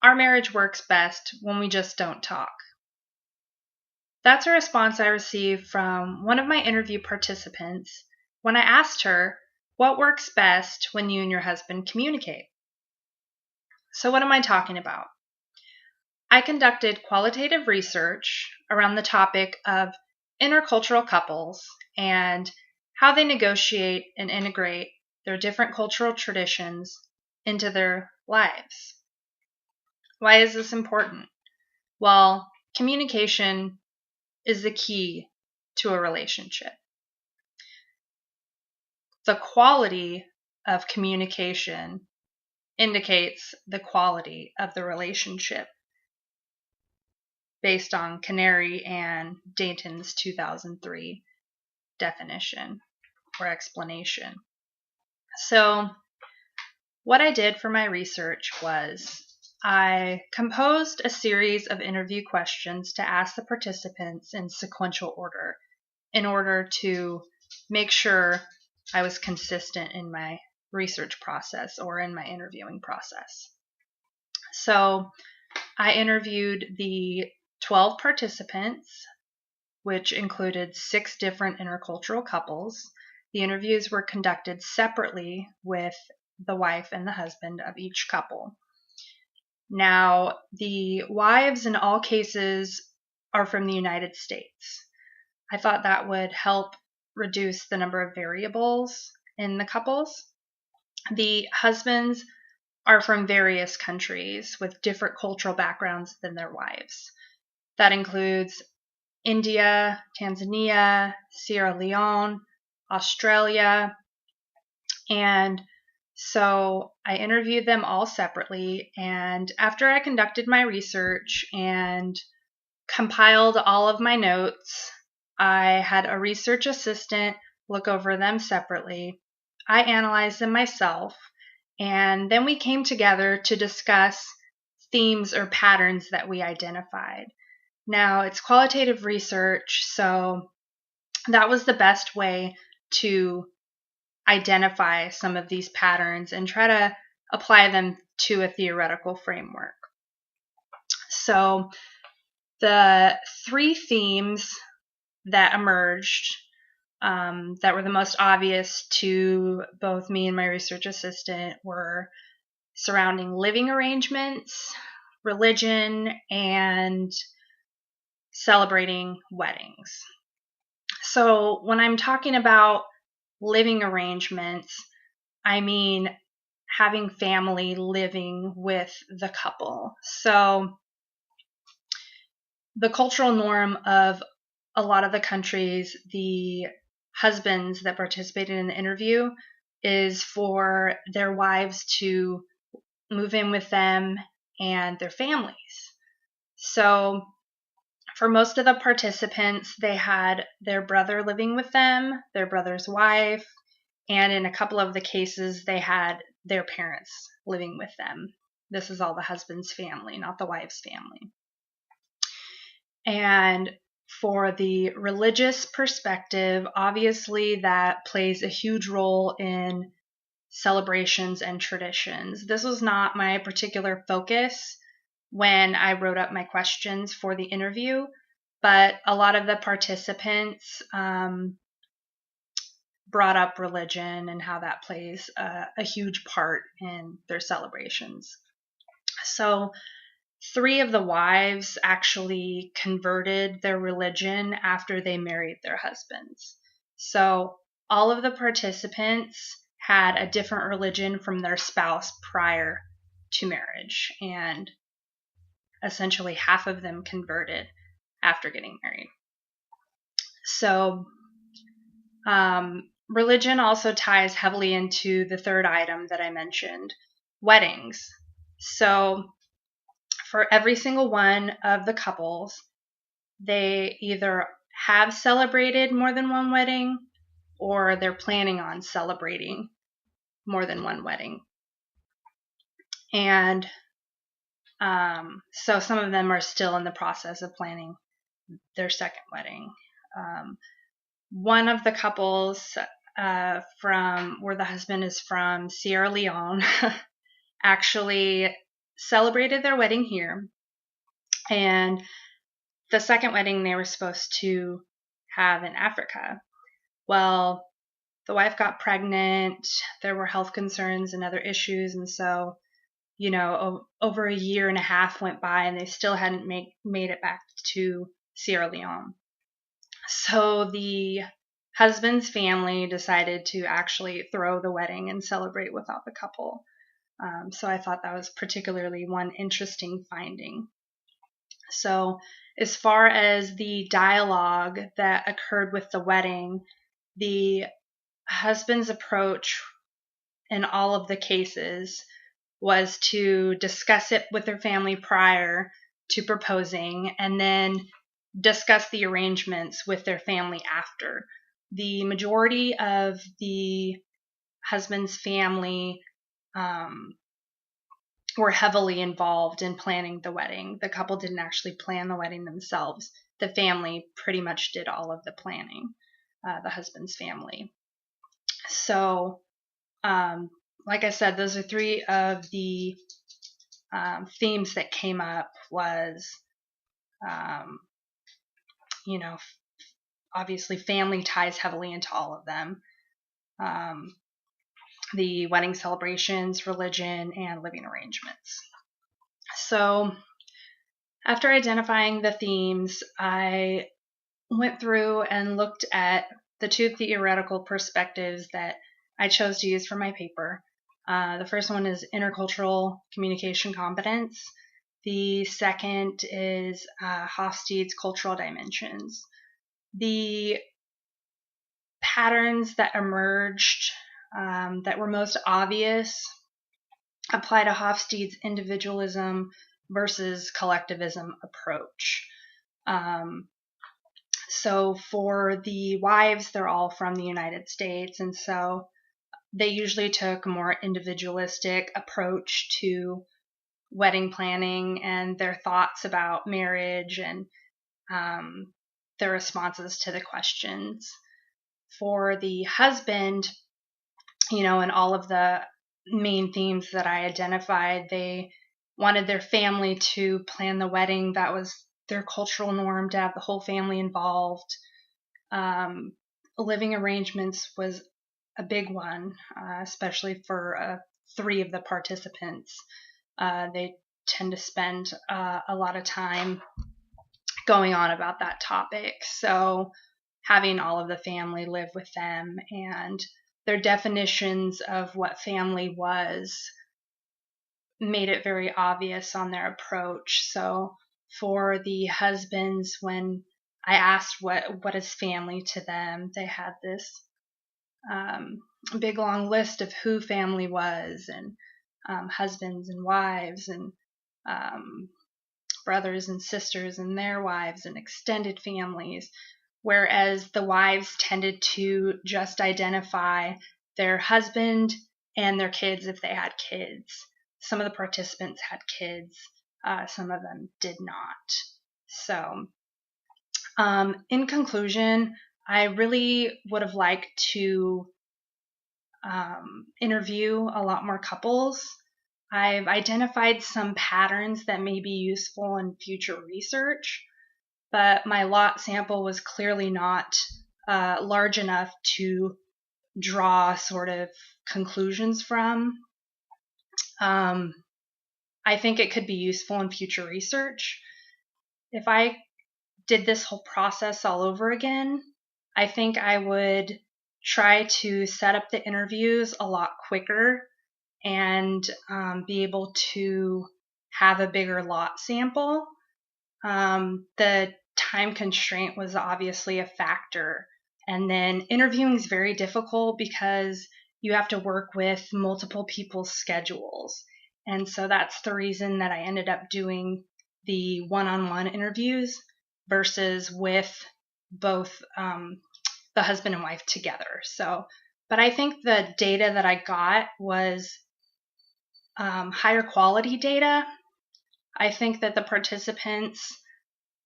our marriage works best when we just don't talk. That's a response I received from one of my interview participants when I asked her what works best when you and your husband communicate. So, what am I talking about? I conducted qualitative research around the topic of intercultural couples and how they negotiate and integrate their different cultural traditions into their lives. Why is this important? Well, communication is the key to a relationship. The quality of communication indicates the quality of the relationship based on Canary and Dayton's 2003 definition or explanation. So, what I did for my research was I composed a series of interview questions to ask the participants in sequential order in order to make sure I was consistent in my research process or in my interviewing process. So I interviewed the 12 participants, which included 6 different intercultural couples. The interviews were conducted separately with the wife and the husband of each couple. Now, the wives in all cases are from the United States. I thought that would help reduce the number of variables in the couples. The husbands are from various countries with different cultural backgrounds than their wives. That includes India, Tanzania, Sierra Leone, Australia, and so I interviewed them all separately, and after I conducted my research and compiled all of my notes, I had a research assistant look over them separately. I analyzed them myself, and then we came together to discuss themes or patterns that we identified. Now, it's qualitative research, so that was the best way to identify some of these patterns and try to apply them to a theoretical framework. So the 3 themes that emerged that were the most obvious to both me and my research assistant were surrounding living arrangements, religion, and celebrating weddings. So when I'm talking about living arrangements, I mean having family living with the couple. So the cultural norm of a lot of the countries, the husbands that participated in the interview, is for their wives to move in with them and their families. So for most of the participants, they had their brother living with them, their brother's wife, and in a couple of the cases, they had their parents living with them. This is all the husband's family, not the wife's family. And for the religious perspective, obviously that plays a huge role in celebrations and traditions. This was not my particular focus when I wrote up my questions for the interview, but a lot of the participants brought up religion and how that plays a huge part in their celebrations. So 3 of the wives actually converted their religion after they married their husbands. So all of the participants had a different religion from their spouse prior to marriage, and essentially half of them converted after getting married. So religion also ties heavily into the 3rd item that I mentioned, weddings. So for every single one of the couples, they either have celebrated more than one wedding or they're planning on celebrating more than one wedding. And so some of them are still in the process of planning their second wedding. One of the couples from where the husband is from Sierra Leone actually celebrated their wedding here, and the second wedding they were supposed to have in Africa. Well, the wife got pregnant, there were health concerns and other issues, and so, over a year and a half went by and they still hadn't made it back to Sierra Leone. So the husband's family decided to actually throw the wedding and celebrate without the couple. So I thought that was particularly one interesting finding. So as far as the dialogue that occurred with the wedding, the husband's approach in all of the cases was to discuss it with their family prior to proposing and then discuss the arrangements with their family after. The majority of the husband's family were heavily involved in planning the wedding. The couple didn't actually plan the wedding themselves. The family pretty much did all of the planning, the husband's family. So, like I said, those are three of the themes that came up was, obviously family ties heavily into all of them. The wedding celebrations, religion, and living arrangements. So after identifying the themes, I went through and looked at the two theoretical perspectives that I chose to use for my paper. The first one is intercultural communication competence. The second is Hofstede's cultural dimensions. The patterns that emerged that were most obvious apply to Hofstede's individualism versus collectivism approach. So for the wives, they're all from the United States, and so they usually took a more individualistic approach to wedding planning and their thoughts about marriage and their responses to the questions. For the husband, and all of the main themes that I identified, they wanted their family to plan the wedding. That was their cultural norm, to have the whole family involved. Living arrangements was a big one, especially for 3 of the participants. They tend to spend a lot of time going on about that topic. So having all of the family live with them and their definitions of what family was made it very obvious on their approach. So for the husbands, when I asked what is family to them, they had this big long list of who family was, and husbands and wives and brothers and sisters and their wives and extended families, whereas the wives tended to just identify their husband and their kids if they had kids. Some of the participants had kids, some of them did not. So, in conclusion, I really would have liked to interview a lot more couples. I've identified some patterns that may be useful in future research, but my lot sample was clearly not large enough to draw sort of conclusions from. I think it could be useful in future research. If I did this whole process all over again, I think I would try to set up the interviews a lot quicker and be able to have a bigger lot sample. The time constraint was obviously a factor. And then interviewing is very difficult because you have to work with multiple people's schedules. And so that's the reason that I ended up doing the one-on-one interviews versus with both the husband and wife together. So, but I think the data that I got was higher quality data. I think that the participants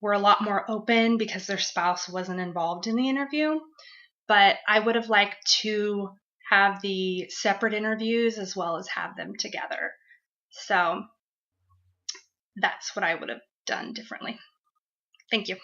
were a lot more open because their spouse wasn't involved in the interview, but I would have liked to have the separate interviews as well as have them together. So that's what I would have done differently. Thank you.